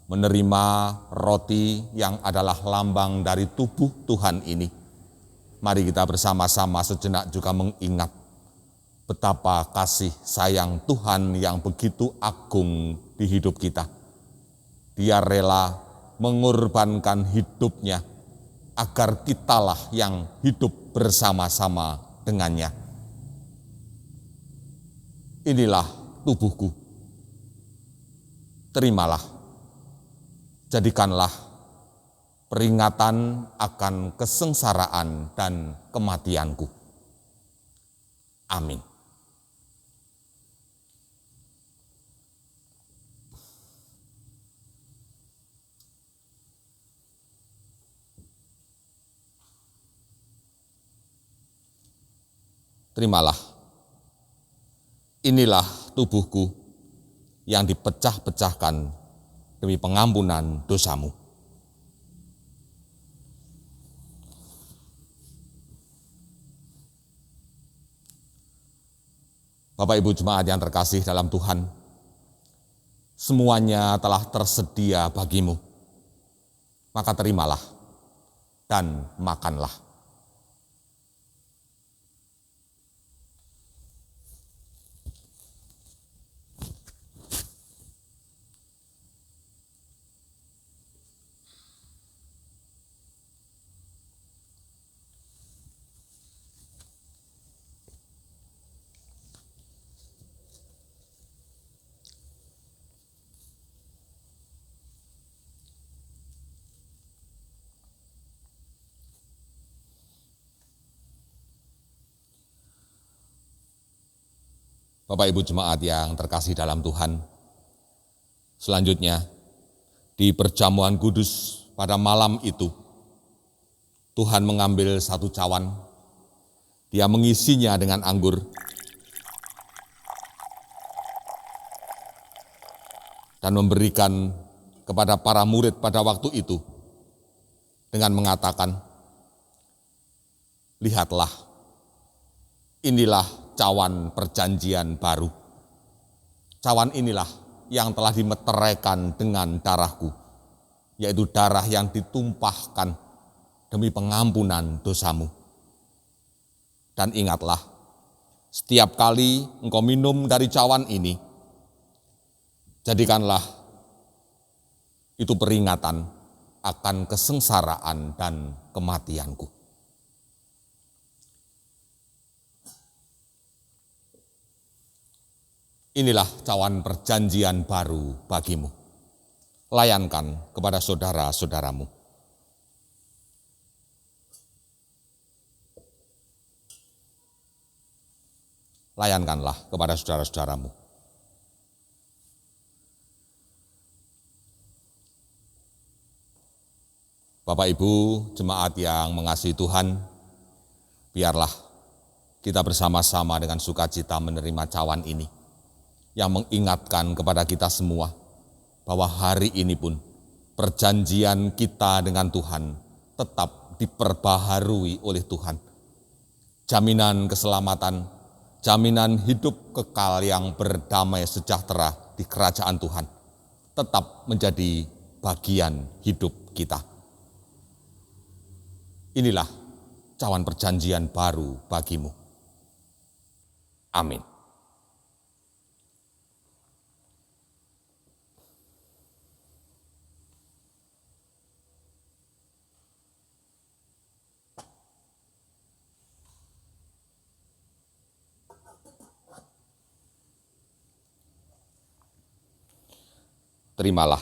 menerima roti yang adalah lambang dari tubuh Tuhan ini, mari kita bersama-sama sejenak juga mengingat betapa kasih sayang Tuhan yang begitu agung di hidup kita. Dia rela mengorbankan hidupnya agar kitalah yang hidup bersama-sama dengannya. Inilah tubuhku. Terimalah, jadikanlah peringatan akan kesengsaraan dan kematianku. Amin. Terimalah, inilah tubuhku yang dipecah-pecahkan demi pengampunan dosamu. Bapak Ibu jemaat yang terkasih dalam Tuhan, semuanya telah tersedia bagimu, maka terimalah dan makanlah. Bapak Ibu jemaat yang terkasih dalam Tuhan, selanjutnya di perjamuan kudus pada malam itu, Tuhan mengambil satu cawan, Dia mengisinya dengan anggur, dan memberikan kepada para murid pada waktu itu dengan mengatakan, "Lihatlah, inilah cawan perjanjian baru. Cawan inilah yang telah dimeteraikan dengan darahku, yaitu darah yang ditumpahkan demi pengampunan dosamu. Dan ingatlah, setiap kali engkau minum dari cawan ini, jadikanlah itu peringatan akan kesengsaraan dan kematianku." Inilah cawan perjanjian baru bagimu. Layankan kepada saudara-saudaramu. Layankanlah kepada saudara-saudaramu. Bapak Ibu jemaat yang mengasihi Tuhan, biarlah kita bersama-sama dengan sukacita menerima cawan ini, yang mengingatkan kepada kita semua bahwa hari ini pun perjanjian kita dengan Tuhan tetap diperbaharui oleh Tuhan. Jaminan keselamatan, jaminan hidup kekal yang berdamai sejahtera di kerajaan Tuhan tetap menjadi bagian hidup kita. Inilah cawan perjanjian baru bagimu. Amin. Terimalah,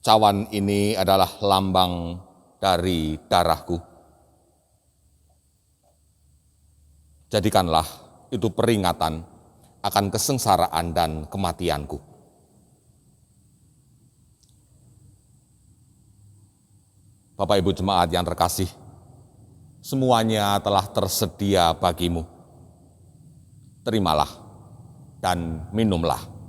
cawan ini adalah lambang dari darahku. Jadikanlah itu peringatan akan kesengsaraan dan kematianku. Bapak Ibu jemaat yang terkasih, semuanya telah tersedia bagimu. Terimalah dan minumlah.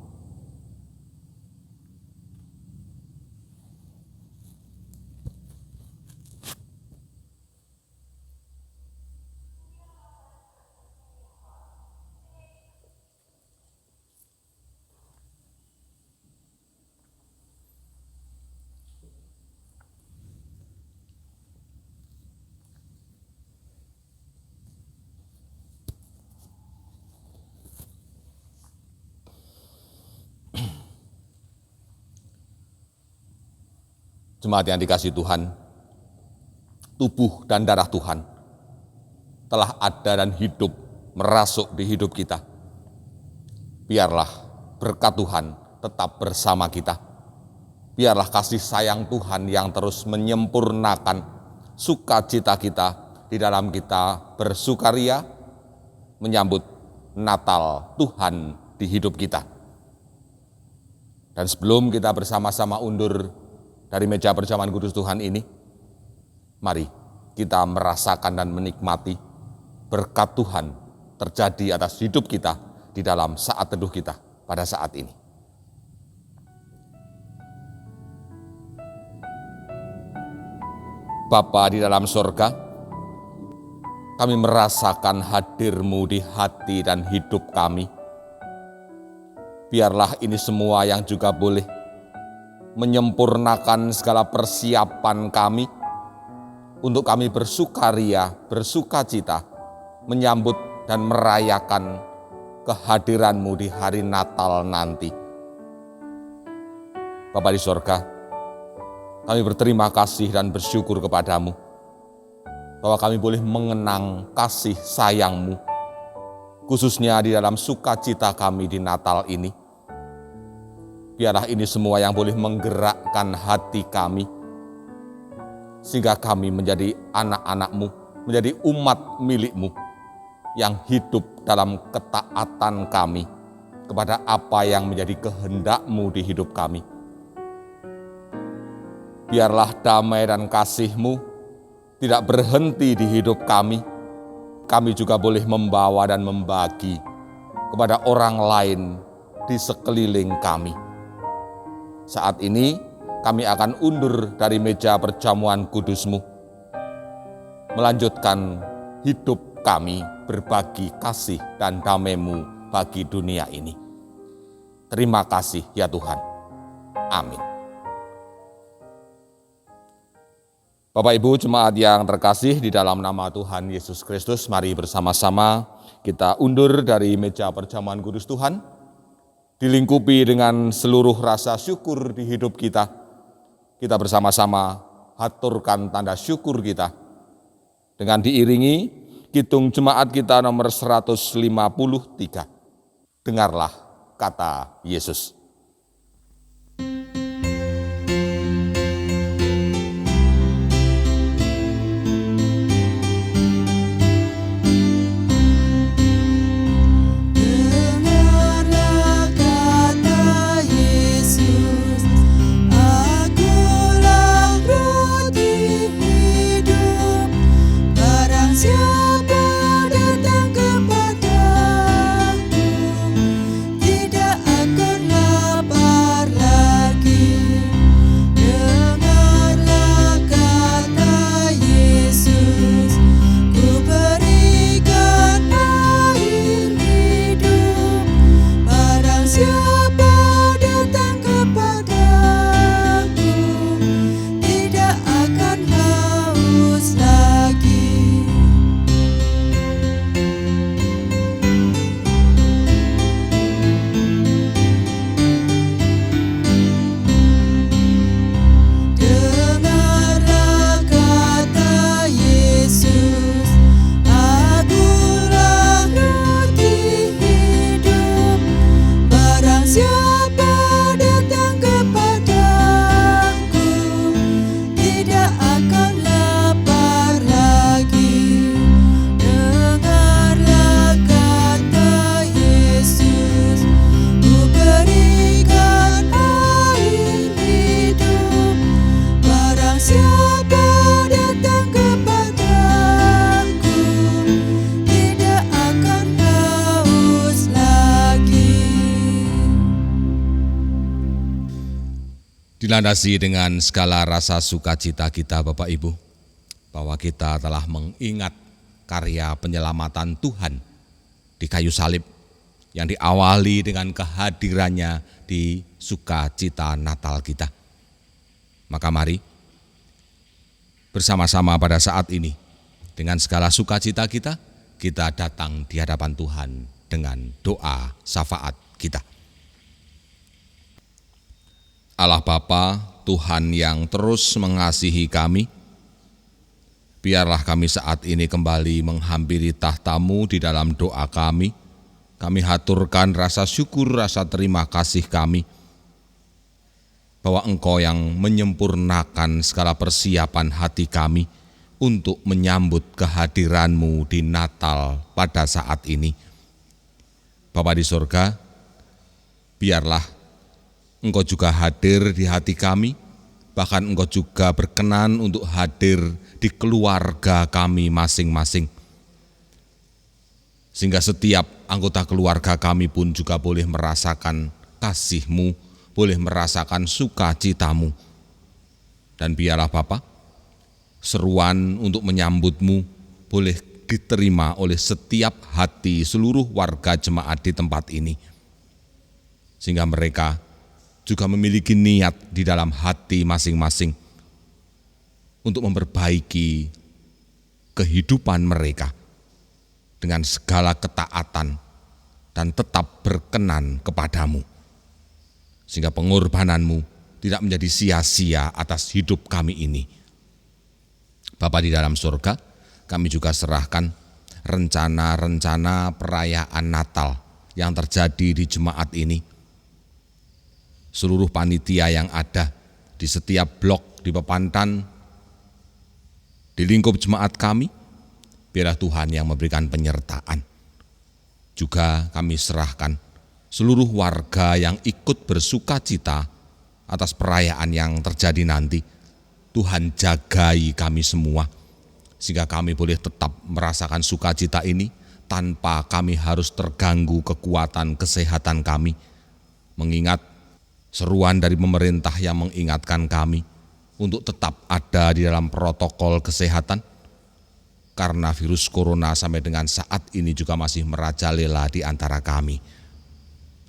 Jemaat yang dikasihi Tuhan, tubuh dan darah Tuhan telah ada dan hidup merasuk di hidup kita. Biarlah berkat Tuhan tetap bersama kita. Biarlah kasih sayang Tuhan yang terus menyempurnakan sukacita kita di dalam kita bersukaria menyambut Natal Tuhan di hidup kita. Dan sebelum kita bersama-sama undur dari meja perjamuan kudus Tuhan ini, mari kita merasakan dan menikmati berkat Tuhan terjadi atas hidup kita di dalam saat teduh kita pada saat ini. Bapa di dalam sorga, kami merasakan hadir-Mu di hati dan hidup kami. Biarlah ini semua yang juga boleh menyempurnakan segala persiapan kami untuk kami bersukaria, bersukacita, menyambut dan merayakan kehadiran-Mu di hari Natal nanti. Bapa di sorga, kami berterima kasih dan bersyukur kepada-Mu bahwa kami boleh mengenang kasih sayang-Mu, khususnya di dalam sukacita kami di Natal ini. Biarlah ini semua yang boleh menggerakkan hati kami, sehingga kami menjadi anak-anak-Mu, menjadi umat milik-Mu, yang hidup dalam ketaatan kami kepada apa yang menjadi kehendak-Mu di hidup kami. Biarlah damai dan kasih-Mu tidak berhenti di hidup kami. Kami juga boleh membawa dan membagi kepada orang lain di sekeliling kami. Saat ini kami akan undur dari meja perjamuan kudus-Mu, melanjutkan hidup kami berbagi kasih dan damai-Mu bagi dunia ini. Terima kasih ya Tuhan. Amin. Bapak Ibu jemaat yang terkasih di dalam nama Tuhan Yesus Kristus, mari bersama-sama kita undur dari meja perjamuan kudus Tuhan, dilingkupi dengan seluruh rasa syukur di hidup kita. Kita bersama-sama haturkan tanda syukur kita dengan diiringi Kidung Jemaat kita nomor 153. Dengarlah kata Yesus. Dilandasi dengan segala rasa sukacita kita Bapak Ibu, bahwa kita telah mengingat karya penyelamatan Tuhan di kayu salib yang diawali dengan kehadirannya di sukacita Natal kita. Maka mari bersama-sama pada saat ini dengan segala sukacita kita, kita datang di hadapan Tuhan dengan doa syafaat kita. Allah Bapa, Tuhan yang terus mengasihi kami, biarlah kami saat ini kembali menghampiri tahta-Mu di dalam doa kami. Kami haturkan rasa syukur, rasa terima kasih kami. bahwa Engkau yang menyempurnakan segala persiapan hati kami untuk menyambut kehadiran-Mu di Natal pada saat ini. Bapa di sorga, biarlah Engkau juga hadir di hati kami, bahkan Engkau juga berkenan untuk hadir di keluarga kami masing-masing. Sehingga setiap anggota keluarga kami pun juga boleh merasakan kasih-Mu, boleh merasakan sukacita-Mu. Dan biarlah Bapa, seruan untuk menyambut-Mu boleh diterima oleh setiap hati seluruh warga jemaat di tempat ini. Sehingga mereka juga memiliki niat di dalam hati masing-masing untuk memperbaiki kehidupan mereka dengan segala ketaatan dan tetap berkenan kepadamu. Sehingga pengorbanan-Mu tidak menjadi sia-sia atas hidup kami ini. Bapa di dalam surga, kami juga serahkan rencana-rencana perayaan Natal yang terjadi di jemaat ini. Seluruh panitia yang ada di setiap blok di Pepantan, di lingkup jemaat kami, biarlah Tuhan yang memberikan penyertaan. Juga kami serahkan seluruh warga yang ikut bersukacita atas perayaan yang terjadi nanti. Tuhan jagai kami semua, sehingga kami boleh tetap merasakan sukacita ini tanpa kami harus terganggu kekuatan kesehatan kami. Mengingat seruan dari pemerintah yang mengingatkan kami untuk tetap ada di dalam protokol kesehatan, karena virus corona sampai dengan saat ini juga masih merajalela di antara kami.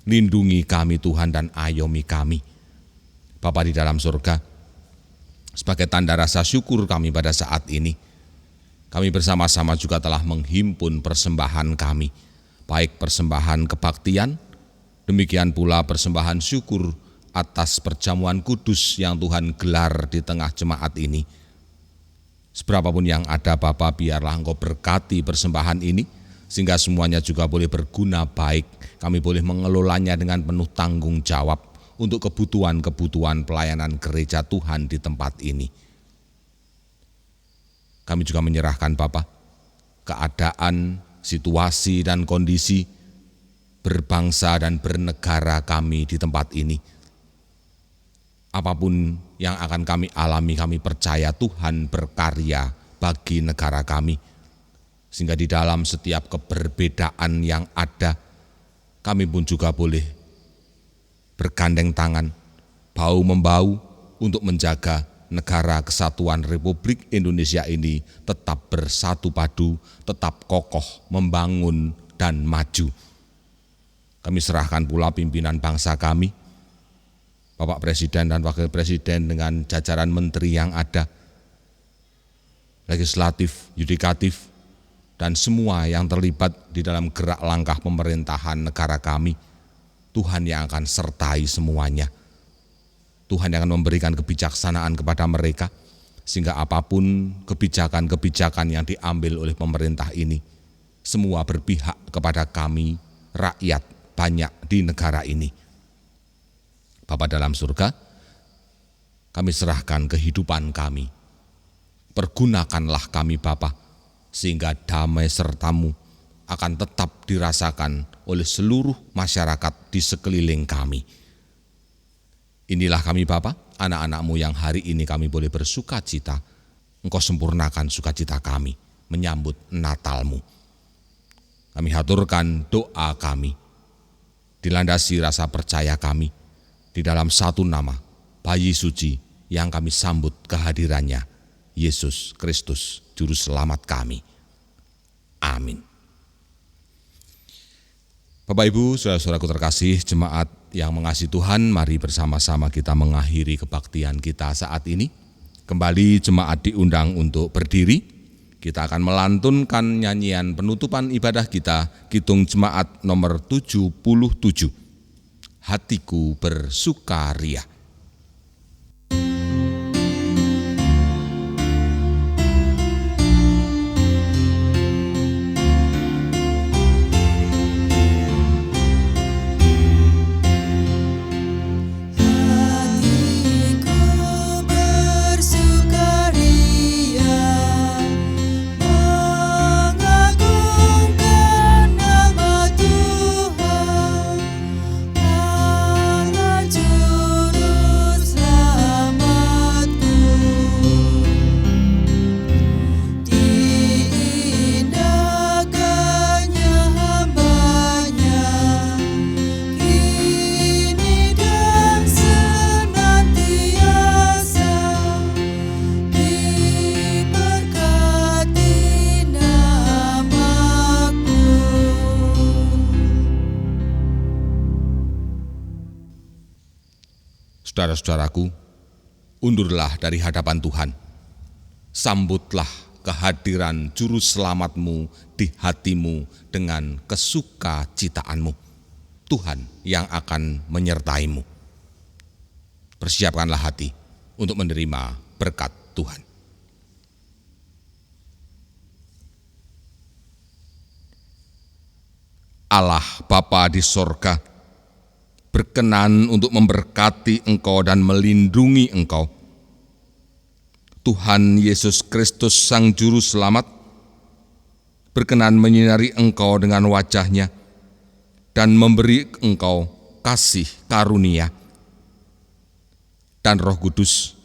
Lindungi kami Tuhan dan ayomi kami. Bapa di dalam surga, sebagai tanda rasa syukur kami pada saat ini, kami bersama-sama juga telah menghimpun persembahan kami, baik persembahan kebaktian, demikian pula persembahan syukur atas perjamuan kudus yang Tuhan gelar di tengah jemaat ini. Seberapapun yang ada Bapa, biarlah Engkau berkati persembahan ini, sehingga semuanya juga boleh berguna baik. Kami boleh mengelolanya dengan penuh tanggung jawab untuk kebutuhan-kebutuhan pelayanan gereja Tuhan di tempat ini. Kami juga menyerahkan Bapa, keadaan, situasi dan kondisi berbangsa dan bernegara kami di tempat ini. Apapun yang akan kami alami, kami percaya Tuhan berkarya bagi negara kami. Sehingga di dalam setiap keberbedaan yang ada, kami pun juga boleh bergandeng tangan, bahu-membahu untuk menjaga negara kesatuan Republik Indonesia ini tetap bersatu padu, tetap kokoh, membangun dan maju. Kami serahkan pula pimpinan bangsa kami, Bapak Presiden dan Wakil Presiden dengan jajaran menteri yang ada, legislatif, yudikatif, dan semua yang terlibat di dalam gerak langkah pemerintahan negara kami. Tuhan yang akan sertai semuanya. Tuhan yang akan memberikan kebijaksanaan kepada mereka, sehingga apapun kebijakan-kebijakan yang diambil oleh pemerintah ini, semua berpihak kepada kami, rakyat banyak di negara ini. Bapa dalam surga, kami serahkan kehidupan kami. Pergunakanlah kami Bapa, sehingga damai serta-Mu akan tetap dirasakan oleh seluruh masyarakat di sekeliling kami. Inilah kami Bapa, anak-anak-Mu yang hari ini kami boleh bersukacita. Engkau sempurnakan sukacita kami menyambut Natal-Mu. Kami haturkan doa kami, dilandasi rasa percaya kami di dalam satu nama, bayi suci yang kami sambut kehadirannya, Yesus Kristus, Juru Selamat kami. Amin. Bapak Ibu, saudara-saudaraku terkasih, jemaat yang mengasihi Tuhan, mari bersama-sama kita mengakhiri kebaktian kita saat ini. Kembali jemaat diundang untuk berdiri. Kita akan melantunkan nyanyian penutupan ibadah kita, Kidung Jemaat nomor 77. Hatiku bersukaria. Saudara-saudaraku, undurlah dari hadapan Tuhan. Sambutlah kehadiran Juru Selamatmu di hatimu dengan kesukacitaanmu. Tuhan yang akan menyertaimu. Persiapkanlah hati untuk menerima berkat Tuhan. Allah Bapa di sorga, berkenan untuk memberkati engkau dan melindungi engkau. Tuhan Yesus Kristus Sang Juru Selamat, berkenan menyinari engkau dengan wajah-Nya dan memberi engkau kasih karunia. Dan Roh Kudus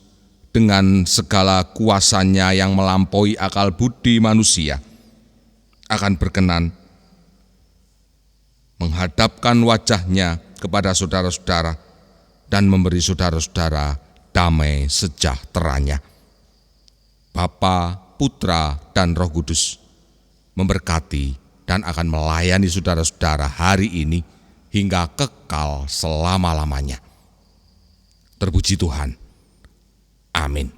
dengan segala kuasanya yang melampaui akal budi manusia akan berkenan menghadapkan wajah-Nya kepada saudara-saudara dan memberi saudara-saudara damai sejahteranya. Bapa, Putra, dan Roh Kudus memberkati dan akan melayani saudara-saudara hari ini hingga kekal selama-lamanya. Terpuji Tuhan. Amin.